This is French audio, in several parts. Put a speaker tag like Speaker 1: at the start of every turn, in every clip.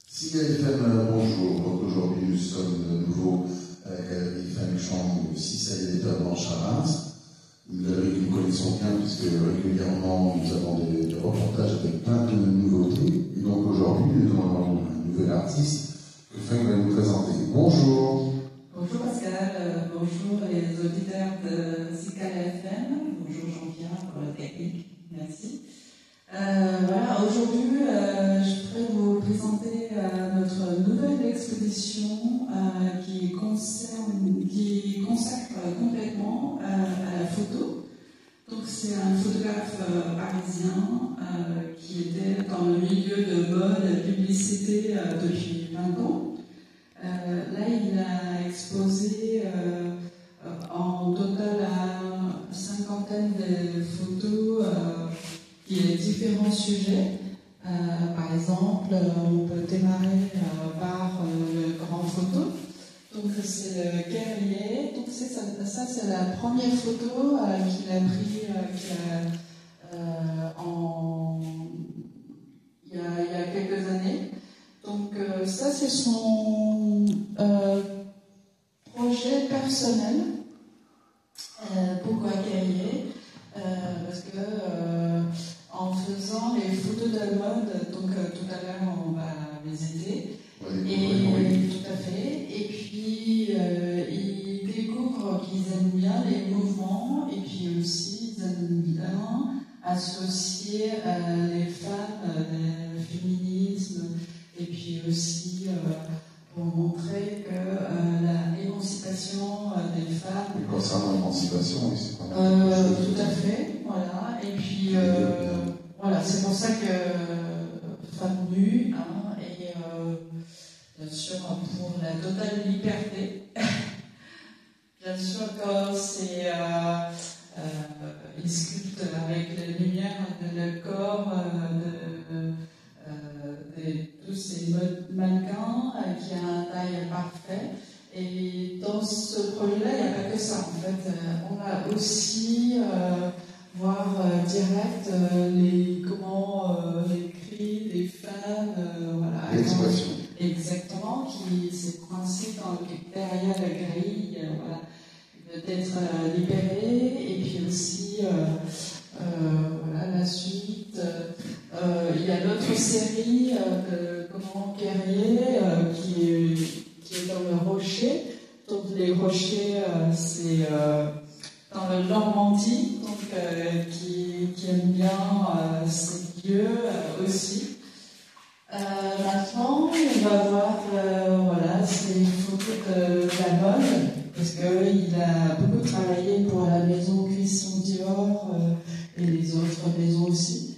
Speaker 1: CIFM, bonjour. Donc aujourd'hui, nous sommes de nouveau à la galerie Famechang, 6 à l'éditeur Blanche à Reims. Une galerie que nous connaissons bien puisque régulièrement nous avons des reportages avec plein de nouveautés. Et donc aujourd'hui, nous avons un nouvel artiste que Feng va nous présenter. Bonjour.
Speaker 2: Bonjour Pascal, bonjour les auditeurs de CIFM, bonjour Jean-Pierre pour la technique, merci. Voilà, aujourd'hui, je voudrais vous présenter notre nouvelle exposition qui consacre complètement à la photo. Donc c'est un photographe parisien qui était dans le milieu de mode, publicité depuis 20 ans. Là, il a exposé en total à 50aine de photos qui est différents sujets. Par exemple, on peut démarrer par le grand photo. Donc c'est le guerrier. Donc ça c'est la première photo qu'il a pris il y a quelques années. Donc ça c'est son projet personnel. Pourquoi guerrier? Parce que en faisant les photos de la mode, donc tout à l'heure on va les aider. Oui. Tout à fait. Et puis ils découvrent qu'ils aiment bien les mouvements et puis aussi ils aiment bien associer les femmes, le féminisme et puis aussi pour montrer que l'émancipation des femmes.
Speaker 1: Et concernant l'émancipation, oui, c'est pas
Speaker 2: mal. Tout à fait, voilà. Et puis voilà, c'est pour ça que Femmes nues, hein, et bien sûr pour la totale liberté. Bien sûr que c'est il sculpte avec la lumière le corps de tous ces mannequins qui a un taille parfait. Et dans ce projet-là, il n'y a pas que ça. En fait, on a aussi voir direct comment les cris des femmes, voilà.
Speaker 1: L'expression.
Speaker 2: Exactement, qui s'est coincé derrière la grille, voilà, d'être libérée. Et puis aussi, voilà, la suite. Il y a l'autre série de Guerrier qui est dans le rocher. Donc les rochers, c'est dans le Normandie, donc qui aime bien ces lieux aussi. Maintenant, on va voir voilà, ces photos de la mode, parce qu'il a beaucoup travaillé pour la maison Cuisson Dior et les autres maisons aussi.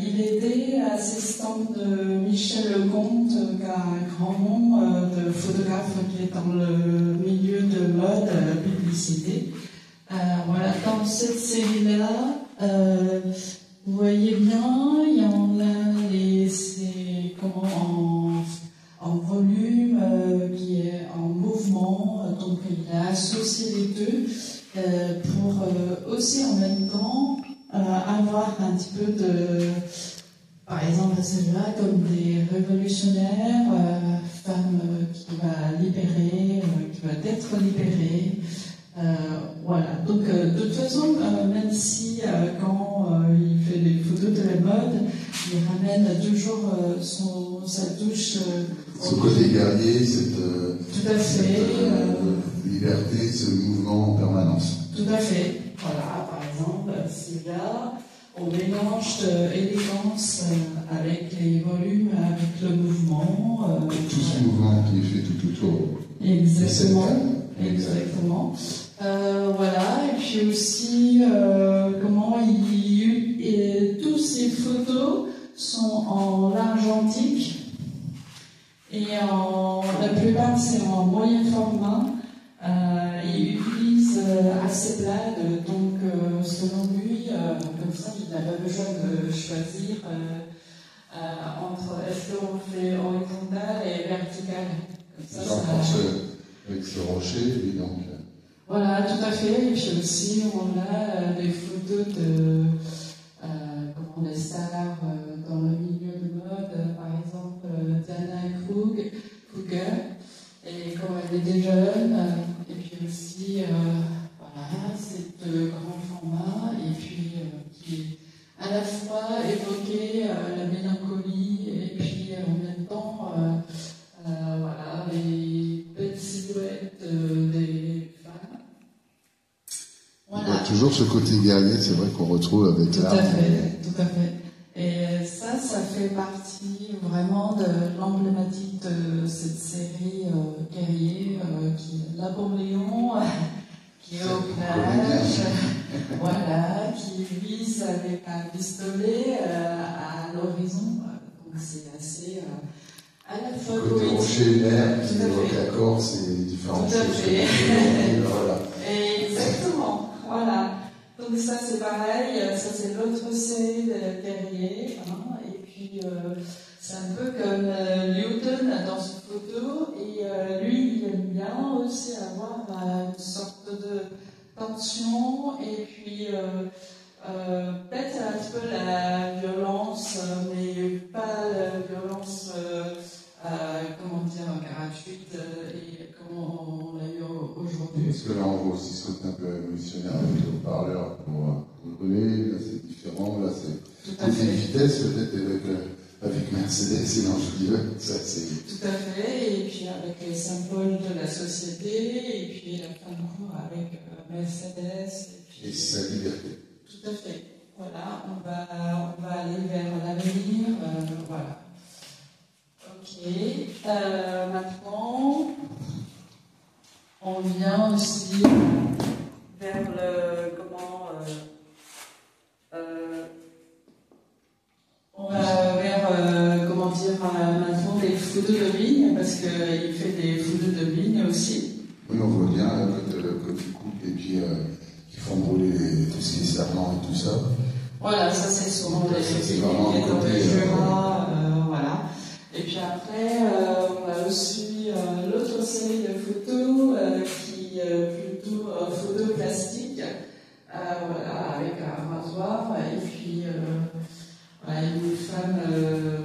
Speaker 2: Il était assistant de Michel Lecomte, qui a un grand nom de photographe qui est dans le milieu de mode, publicité. Voilà, dans cette série-là, vous voyez bien, il y en a en volume qui est en mouvement, donc il a associé les deux pour aussi en même temps avoir un petit peu de, par exemple celle-là, comme des révolutionnaires, femmes qui va libérer, qui va être libérée. Voilà, donc de toute façon, même si quand il fait des photos de la mode, il ramène toujours sa touche.
Speaker 1: Ce côté guerrier, cette liberté, ce mouvement en permanence.
Speaker 2: Tout à fait. Voilà, par exemple, celui-là, on mélange élégance avec les volumes, avec le mouvement.
Speaker 1: Tout ce mouvement qui est fait tout autour.
Speaker 2: Exactement. Exactement. Voilà, et puis aussi comment tous ces photos sont en argentique et la plupart c'est en moyen format. Il utilise Hasselblad, donc selon lui, comme ça il n'a pas besoin de choisir entre est-ce qu'on fait horizontal et vertical.
Speaker 1: Comme ça, avec ce rocher, et donc.
Speaker 2: Voilà, tout à fait. Et puis aussi, on a des photos de des stars dans évoquer la mélancolie et puis en même temps, voilà, les belles silhouettes des femmes. Voilà.
Speaker 1: Il y a toujours ce côté guerrier, c'est vrai qu'on retrouve avec l'art.
Speaker 2: Tout à fait, tout à fait. Et ça fait partie vraiment de l'emblématique de cette série guerrier qui est Napoléon, qui est au plage, voilà, qui vise avec un pistolet à l'horizon. Donc c'est assez à la fois
Speaker 1: côté
Speaker 2: poétique.
Speaker 1: rocher, mer, qui évoque la Corse et les différentes
Speaker 2: Tout à
Speaker 1: choses.
Speaker 2: fait.
Speaker 1: Voilà.
Speaker 2: Exactement, voilà. Donc ça c'est pareil, ça c'est l'autre série de guerrier, hein, et puis c'est un peu comme Newton dans cette photo, et lui il aime bien aussi avoir une sorte de tension, et puis peut-être un petit peu la violence, mais pas la violence, comment dire, gratuite, et comment on l'a eu aujourd'hui.
Speaker 1: Parce que là, on voit aussi ce côté un peu révolutionnaire avec le haut-parleur pour rigoler. Là, c'est différent. Là, c'est une vitesse, peut-être avec Mercedes et l'Angelieux. Ça, c'est...
Speaker 2: Tout à fait. Et puis avec les symboles de la société. Et puis la fin de cours avec Mercedes.
Speaker 1: Et sa liberté.
Speaker 2: Tout à fait. Voilà, on va aller vers l'avenir. Voilà. Ok. Maintenant, on vient aussi vers le on va vers comment dire maintenant des photos de vigne parce qu'il fait des photos de vigne aussi.
Speaker 1: Oui, on voit bien le côté coupe et puis qui font brûler tout ce qui est serment et tout ça.
Speaker 2: Voilà, ça c'est souvent des
Speaker 1: c'est
Speaker 2: vignes
Speaker 1: vraiment
Speaker 2: qui est dans le
Speaker 1: côté,
Speaker 2: Jura, voilà. Et puis après, on a aussi l'autre série de photos qui est plutôt photos plastiques, voilà, avec un rasoir et puis voilà, une femme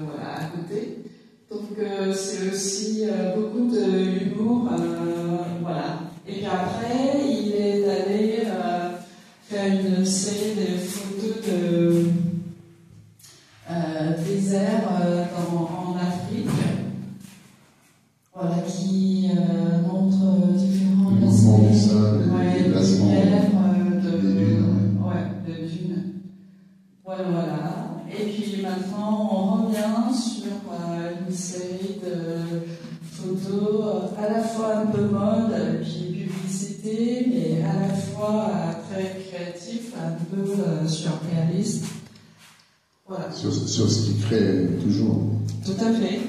Speaker 2: voilà, à côté. Donc c'est aussi beaucoup d'humour, voilà. Et puis après, il est allé faire une série de photos de désert en Afrique, voilà, qui montre différents
Speaker 1: mouvements du sol, les déplacements
Speaker 2: de
Speaker 1: dunes.
Speaker 2: Ouais, de dunes. Voilà. Et puis maintenant, on revient sur une série de photos à la fois un peu mode, puis publicité, mais à la fois très créatif, un peu surréaliste. Voilà.
Speaker 1: Sur ce qui crée toujours.
Speaker 2: Tout à fait.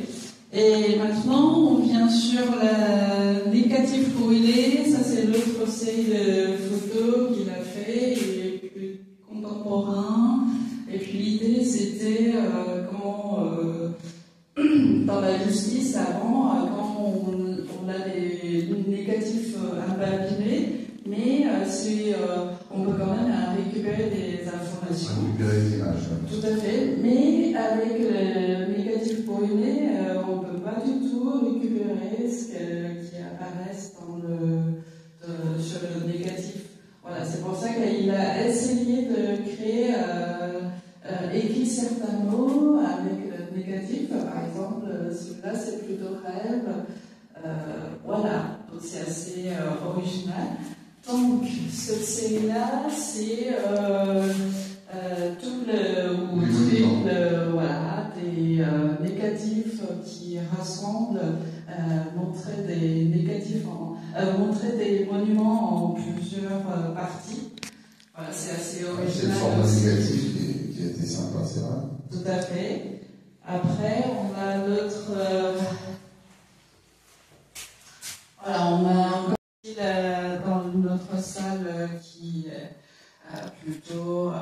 Speaker 2: Et maintenant, on vient sur la négative brûlée. Ça, c'est l'autre série de photos qu'il a fait. Il est plus contemporain. Et puis l'idée, c'était quand, dans la justice, avant, quand on a des négatifs un peu abîmés, mais on peut quand même récupérer des informations.
Speaker 1: Récupérer des images.
Speaker 2: Tout à fait. Mais avec le négatif brûlé, on ne peut pas du tout récupérer ce qui apparaît sur le négatif. Voilà, c'est pour ça qu'il a essayé de créer, écrit certains mots avec le négatif. Par exemple, celui-là, c'est plutôt rêve. Voilà, donc c'est assez original. Donc, cette série-là, c'est tout le triple, voilà, des négatifs qui rassemblent, montrer des négatifs, montrer des monuments en plusieurs parties. Voilà, c'est assez original.
Speaker 1: C'est le format négatif qui a été sympa, c'est vrai.
Speaker 2: Tout à fait. Après, on a l'autre. Voilà, on a encore dans notre salle qui est plutôt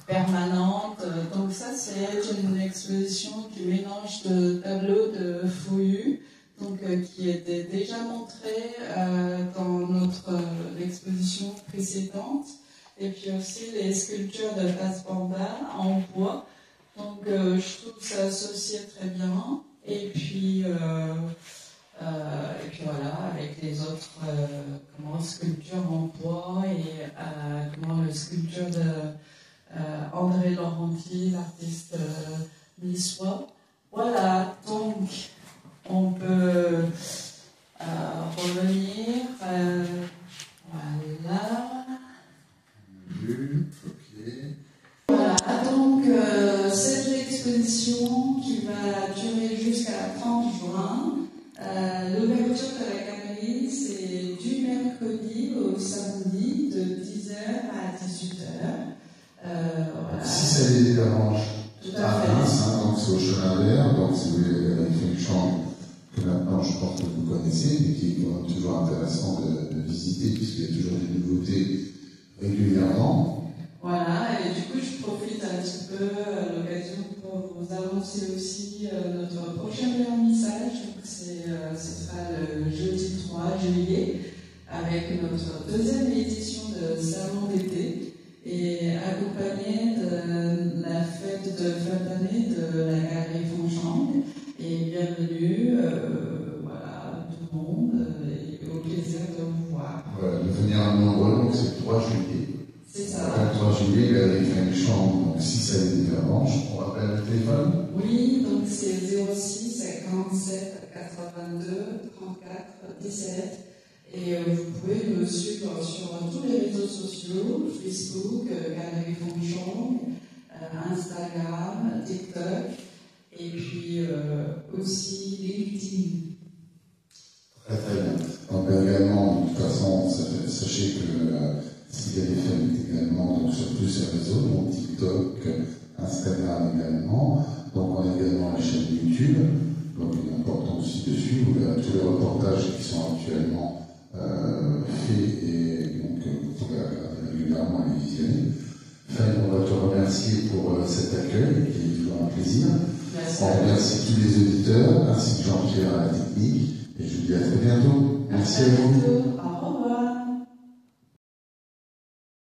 Speaker 2: permanente. Donc ça, c'est une exposition qui mélange de tableaux de Fouillu, donc qui était déjà montré dans notre exposition précédente, et puis aussi les sculptures de Fassbanda en bois. Donc je trouve que ça associé très bien. Et puis voilà, avec les autres sculptures en bois et le sculpture en André Laurenti, l'artiste niçois. Voilà, donc on peut revenir. Voilà.
Speaker 1: Ok.
Speaker 2: Voilà, donc cette exposition qui va durer jusqu'à 30 juin. L'ouverture de la galerie, c'est du mercredi au samedi de 10h à 18h. Voilà.
Speaker 1: Si ça les dérange,
Speaker 2: Tout
Speaker 1: à
Speaker 2: à fait.
Speaker 1: Reims, donc c'est au chemin vert, donc si vous voulez, la galerie Feng que maintenant je pense que vous connaissez, mais qui est quand même toujours intéressant de visiter, puisqu'il y a toujours des nouveautés régulièrement.
Speaker 2: Voilà, et du coup, je profite un petit peu de l'occasion pour vous annoncer aussi notre prochain vernissage. Donc, ce sera le jeudi 3 juillet, avec notre deuxième édition de Salon d'été, et accompagné de la fête de fin d'année de la galerie Fonchamp. Et bienvenue, voilà, tout le monde, et au plaisir de vous voir.
Speaker 1: Voilà, de venir à nombreux, donc c'est le 3 juillet.
Speaker 2: C'est ça.
Speaker 1: Le 3 juillet, galerie Feng, donc si ça les dérange, on rappelle le téléphone.
Speaker 2: Oui, donc c'est 06 57 82 34 17. Et vous pouvez nous suivre sur tous les réseaux sociaux, Facebook, Galerie Fonchamp, Instagram, TikTok, et puis aussi LinkedIn.
Speaker 1: Très très bien. Donc également, de toute façon, sachez que Cigale FM est également donc, sur plusieurs réseaux, donc TikTok, Instagram également. Donc on a également la chaîne YouTube, donc il est important aussi de suivre tous les reportages qui sont actuellement faits et donc vous pouvez regarder régulièrement et les visionner. Fanny, on va te remercier pour cet accueil qui est toujours un plaisir.
Speaker 2: Merci.
Speaker 1: On remercie tous les auditeurs ainsi que Jean-Pierre à la technique et je vous dis à très bientôt. Merci à vous.
Speaker 2: Au revoir.